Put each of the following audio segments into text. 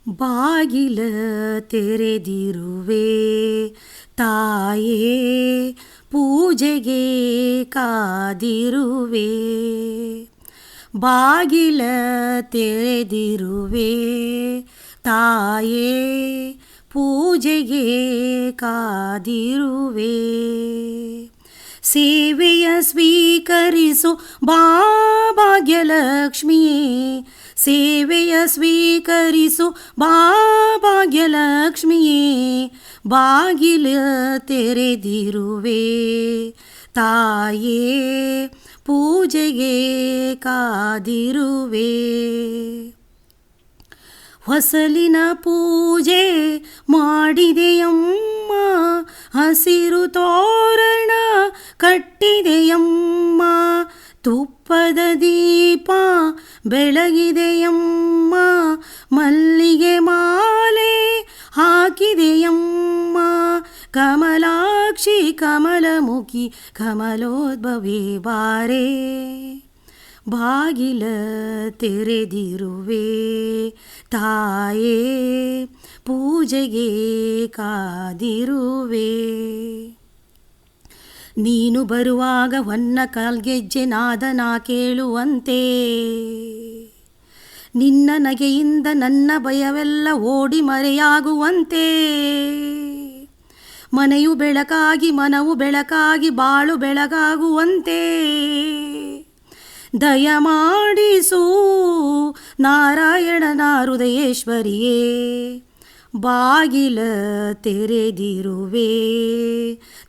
ಬಾಗಿಲ ತೆರೆದಿರುವೆ ತಾಯೇ, ಪೂಜೆಗೆ ಕಾದಿರುವೆ. ಬಾಗಿಲ ತೆರೆದಿರುವೆ ತಾಯೇ, ಪೂಜೆಗೆ ಕಾದಿರುವೆ. ಸೇವೆಯ ಸ್ವೀಕರಿಸು ಬಾ ಭಾಗ್ಯಲಕ್ಷ್ಮಿಯೇ, ಸೇವೆಯ ಸ್ವೀಕರಿಸು ಬಾ ಭಾಗ್ಯಲಕ್ಷ್ಮಿಯೇ. ಬಾಗಿಲ ತೆರೆದಿರುವೆ ತಾಯೇ, ಪೂಜೆಗೆ ಕಾದಿರುವೆ. ಹೊಸಲಿನ ಪೂಜೆ ಮಾಡಿದೆಯಮ್ಮ, ಹಸಿರು ತೋರಣ ಕಟ್ಟಿದೆಯಮ್ಮ. ತುಪ್ಪದ ದೀಪ ಬೆಳಗಿದೆಯಮ್ಮ, ಮಲ್ಲಿಗೆ ಮಾಲೆ ಹಾಕಿದೆಯಮ್ಮ. ಕಮಲಾಕ್ಷಿ ಕಮಲಮುಖಿ ಕಮಲೋದ್ಭವೆ ಬಾರೆ. ಬಾಗಿಲ ತೆರೆದಿರುವೆ ತಾಯೇ, ಪೂಜೆಗೆ ಕಾದಿರುವೆ. ನೀನು ಬರುವಾಗ ಹೊನ್ನ ಕಾಲ್ಗೆಜ್ಜೆ ನಾದನ ಕೇಳುವಂತೆ, ನಿನ್ನ ನಗೆಯಿಂದ ನನ್ನ ಭಯವೆಲ್ಲ ಓಡಿ ಮರೆಯಾಗುವಂತೆ. ಮನೆಯು ಬೆಳಕಾಗಿ ಮನವು ಬೆಳಕಾಗಿ ಬಾಳು ಬೆಳಗಾಗುವಂತೆ. ದಯಮಾಡಿಸು ನಾರಾಯಣನ ಹೃದಯೇಶ್ವರಿಯೇ, ಬಾಗಿಲ ತೆರೆದಿರುವೆ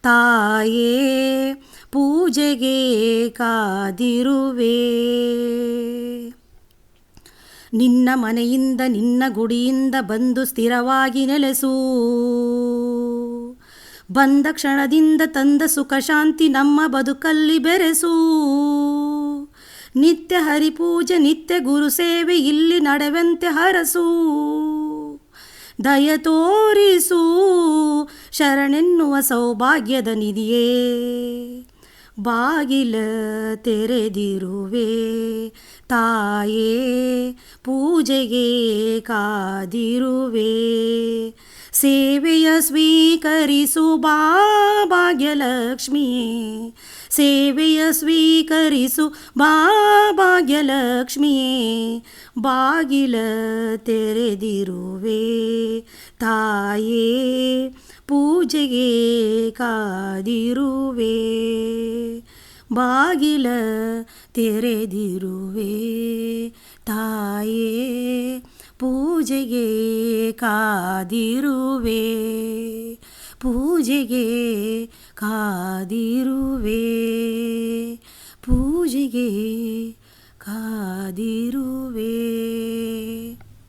ತಾಯೇ, ಪೂಜೆಗೆ ಕಾದಿರುವೆ. ನಿನ್ನ ಮನೆಯಿಂದ ನಿನ್ನ ಗುಡಿಯಿಂದ ಬಂದು ಸ್ಥಿರವಾಗಿ ನೆಲೆಸು. ಬಂದ ಕ್ಷಣದಿಂದ ತಂದ ಸುಖ ಶಾಂತಿ ನಮ್ಮ ಬದುಕಲ್ಲಿ ಬೆರೆಸು. ನಿತ್ಯ ಹರಿಪೂಜೆ ನಿತ್ಯ ಗುರು ಸೇವೆ ಇಲ್ಲಿ ನಡೆವಂತೆ ಹರಸು. ದಯ ತೋರಿಸು ಶರಣೆನ್ನುವ ಸೌಭಾಗ್ಯದ ನಿಧಿಯೇ, ಬಾಗಿಲ ತೆರೆದಿರುವೆ ತಾಯೇ, ಪೂಜೆಗೆ ಕಾದಿರುವೆ. ಸೇವೆಯ ಸ್ವೀಕರಿಸು ಬಾ ಭಾಗ್ಯಲಕ್ಷ್ಮಿಯೇ, ಸೇವೆಯ ಸ್ವೀಕರಿಸು ಬಾ ಭಾಗ್ಯಲಕ್ಷ್ಮಿಯೇ. ಬಾಗಿಲ ತೆರೆದಿರುವೆ ತಾಯೇ, ಪೂಜೆಗೆ ಕಾದಿರುವೆ. ಬಾಗಿಲ ತೆರೆದಿರುವೆ ತಾಯೇ, ಪೂಜೆಗೆ ಕಾದಿರುವೆ. ಪೂಜೆಗೆ ಕಾದಿರುವೆ, ಪೂಜೆಗೆ ಕಾದಿರುವೆ.